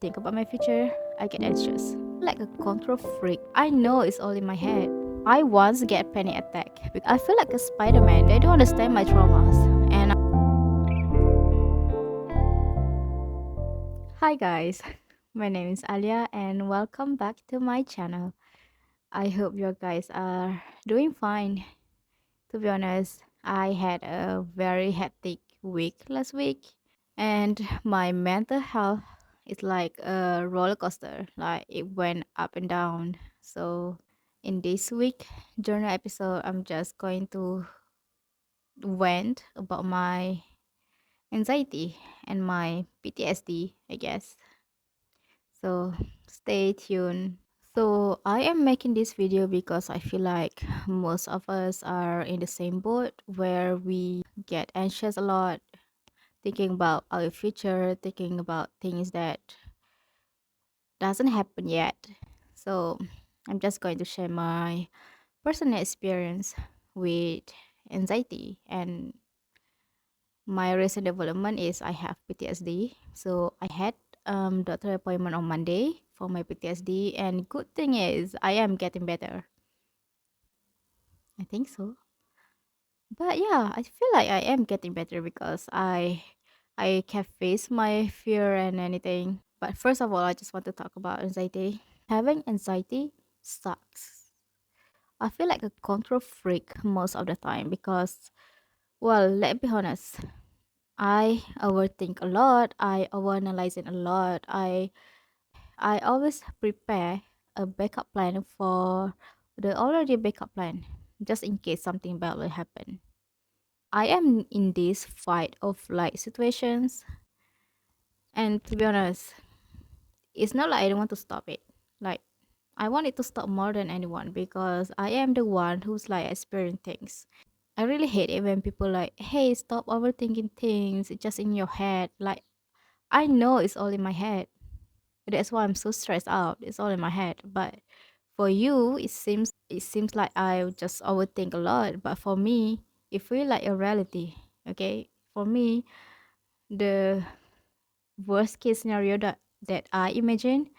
think about my future, I get anxious. Like a control freak. I know it's all in my head. I once get panic attack. I feel like a Spider-Man. They don't understand my traumas. And hi guys, my name is Alia and welcome back to my channel. I hope you guys are doing fine. To be honest, I had a very hectic week last week and my mental health is like a roller coaster, like it went up and down. So in this week journal episode, I'm just going to vent about my anxiety and my PTSD, I guess. So stay tuned. So I am making this video because I feel like most of us are in the same boat where we get anxious a lot, thinking about our future, thinking about things that doesn't happen yet. So I'm just going to share my personal experience with anxiety, and my recent development is I have PTSD. So I had doctor appointment on Monday for my PTSD, and good thing is I am getting better. I think so. But yeah, I feel like I am getting better because I can face my fear and anything. But first of all, I just want to talk about anxiety. Having anxiety sucks. I feel like a control freak most of the time because, well, let's be honest, I overthink a lot, I overanalyze it a lot. I always prepare a backup plan for the already backup plan just in case something bad will happen. I am in this fight of flight situations, and to be honest, it's not like I don't want to stop it. Like, I want it to stop more than anyone because I am the one who's like experiencing things. I really hate it when people like, hey, stop overthinking things, it's just in your head. Like, I know it's all in my head. That's why I'm so stressed out. It's all in my head. But for you, it seems like I just overthink a lot. But for me, it feels like a reality. Okay, for me, the worst case scenario that I imagine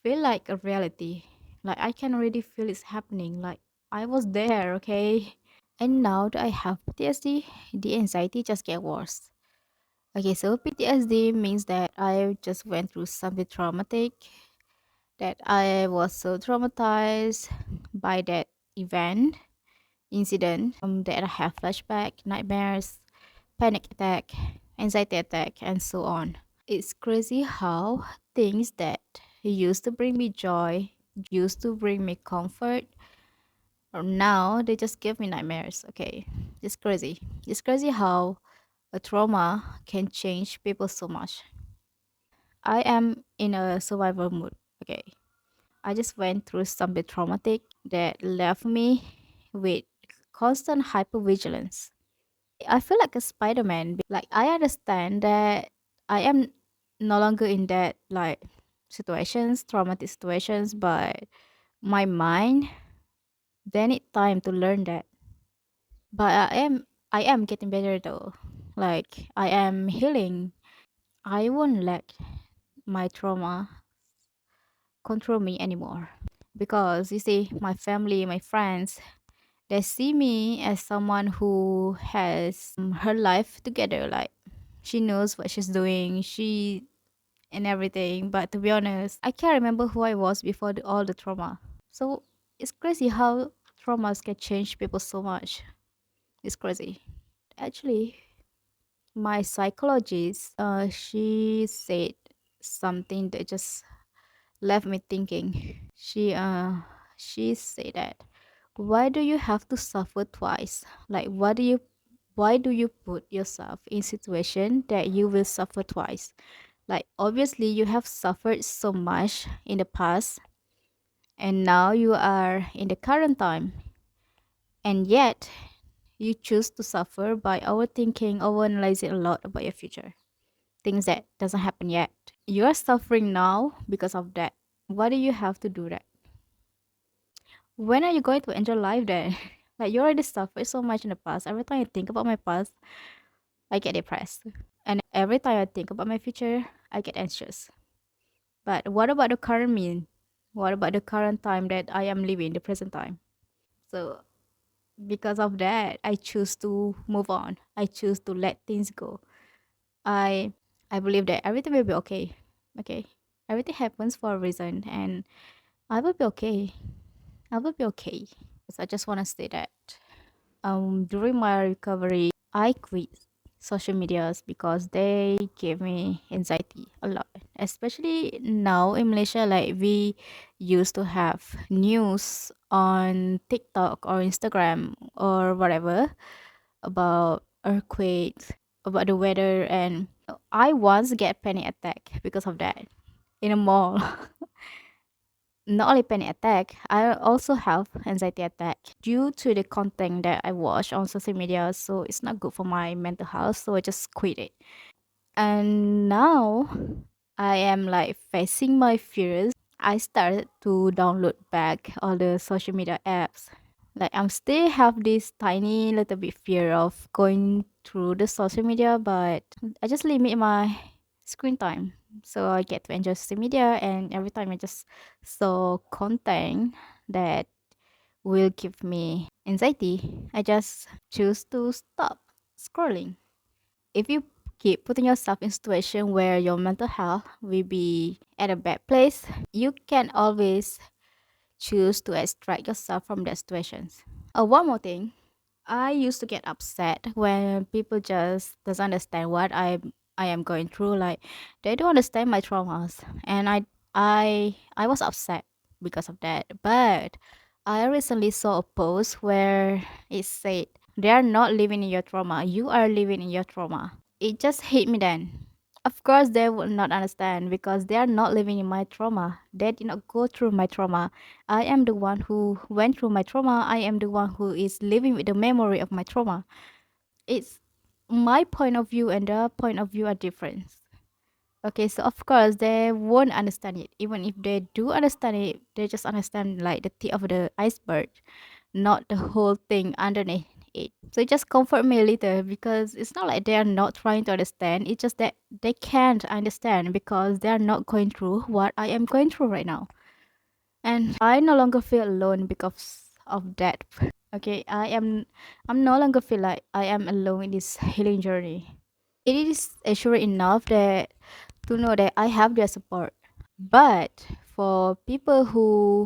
feel like a reality. Like I can already feel it's happening. Like I was there. Okay, and now that I have PTSD, the anxiety just get worse. Okay, so PTSD means that I just went through something traumatic, that I was so traumatized by that event, incident, that I have flashback, nightmares, panic attack, anxiety attack, and so on. It's crazy how things that used to bring me joy, used to bring me comfort, or now they just give me nightmares. Okay, it's crazy. It's crazy how a trauma can change people so much. I am in a survival mood. Okay, I just went through something traumatic that left me with constant hypervigilance. I feel like a Spider-Man. Like I understand that I am no longer in that like situations, traumatic situations, but my mind they need time to learn that. But I am getting better though. Like I am healing. I won't let my trauma control me anymore. Because you see, my family, my friends, they see me as someone who has her life together. Like she knows what she's doing, she and everything. But to be honest, I can't remember who I was before all the trauma. So it's crazy how traumas can change people so much. It's crazy. Actually, my psychologist, she said something that just left me thinking. She said that, why do you have to suffer twice? Like why do you put yourself in situation that you will suffer twice? Like obviously you have suffered so much in the past and now you are in the current time, and yet you choose to suffer by overthinking, overanalyzing a lot about your future, things that doesn't happen yet. You are suffering now because of that. Why do you have to do that? When are you going to enjoy life then? Like you already suffered so much in the past. Every time I think about my past, I get depressed. And every time I think about my future, I get anxious. But what about the current me? What about the current time that I am living, the present time? So because of that, I choose to move on. I choose to let things go. I I believe that everything will be okay. Okay. Everything happens for a reason and I will be okay. I will be okay. So I just want to say that during my recovery, I quit social medias because they gave me anxiety a lot. Especially now in Malaysia, like we used to have news on TikTok or Instagram or whatever about earthquakes, about the weather, and I once get panic attack because of that in a mall. Not only panic attack, I also have anxiety attack due to the content that I watch on social media. So it's not good for my mental health. So I just quit it. And now I am like facing my fears. I started to download back all the social media apps. Like I'm still have this tiny little bit fear of going through the social media, but I just limit my screen time. So I get to enjoy social media and every time I just saw content that will give me anxiety, I just choose to stop scrolling. If you keep putting yourself in situation where your mental health will be at a bad place, you can always choose to extract yourself from that situations. One more thing, I used to get upset when people just doesn't understand what I am going through. Like they don't understand my traumas, and I was upset because of that. But I recently saw a post where it said they are not living in your trauma. You are living in your trauma. It just hit me then. Of course, they will not understand because they are not living in my trauma. They did not go through my trauma. I am the one who went through my trauma. I am the one who is living with the memory of my trauma. It's my point of view and their point of view are different. Okay, so of course they won't understand it. Even if they do understand it, they just understand like the tip of the iceberg, not the whole thing underneath it. So it just comfort me a little because it's not like they are not trying to understand. It's just that they can't understand because they are not going through what I am going through right now. And I no longer feel alone because of that. Okay, I'm no longer feel like I am alone in this healing journey. It is assured enough that to know that I have their support. But for people who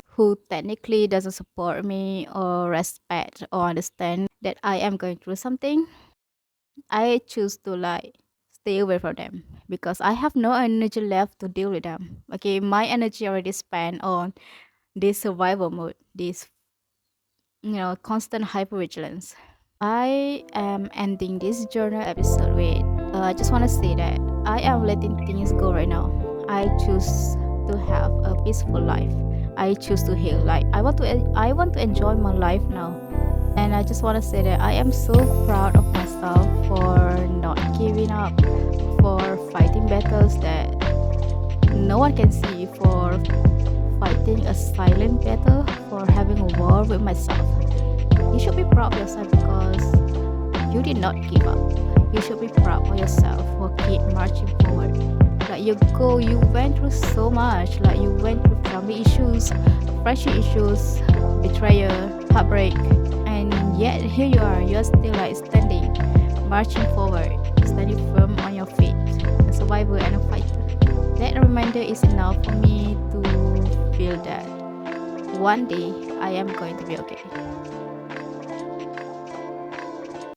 technically doesn't support me or respect or understand that I am going through something, I choose to like stay away from them because I have no energy left to deal with them. Okay, my energy already spent on this survival mode, this constant hypervigilance. I am ending this journal episode with I just want to say that I am letting things go right now. I choose to have a peaceful life. I choose to heal. Like I want to enjoy my life now. And I just want to say that I am so proud of myself for not giving up, for fighting battles that no one can see, for fighting a silent battle, for having a war with myself. You should be proud of yourself because you did not give up. You should be proud of yourself for keep marching forward. Like you went through so much. Like you went through family issues, friendship issues, betrayal, heartbreak, and yet here you are. You're still like standing, marching forward, standing firm on your feet, a survivor and a fighter. That reminder is enough for me to feel that one day I am going to be okay.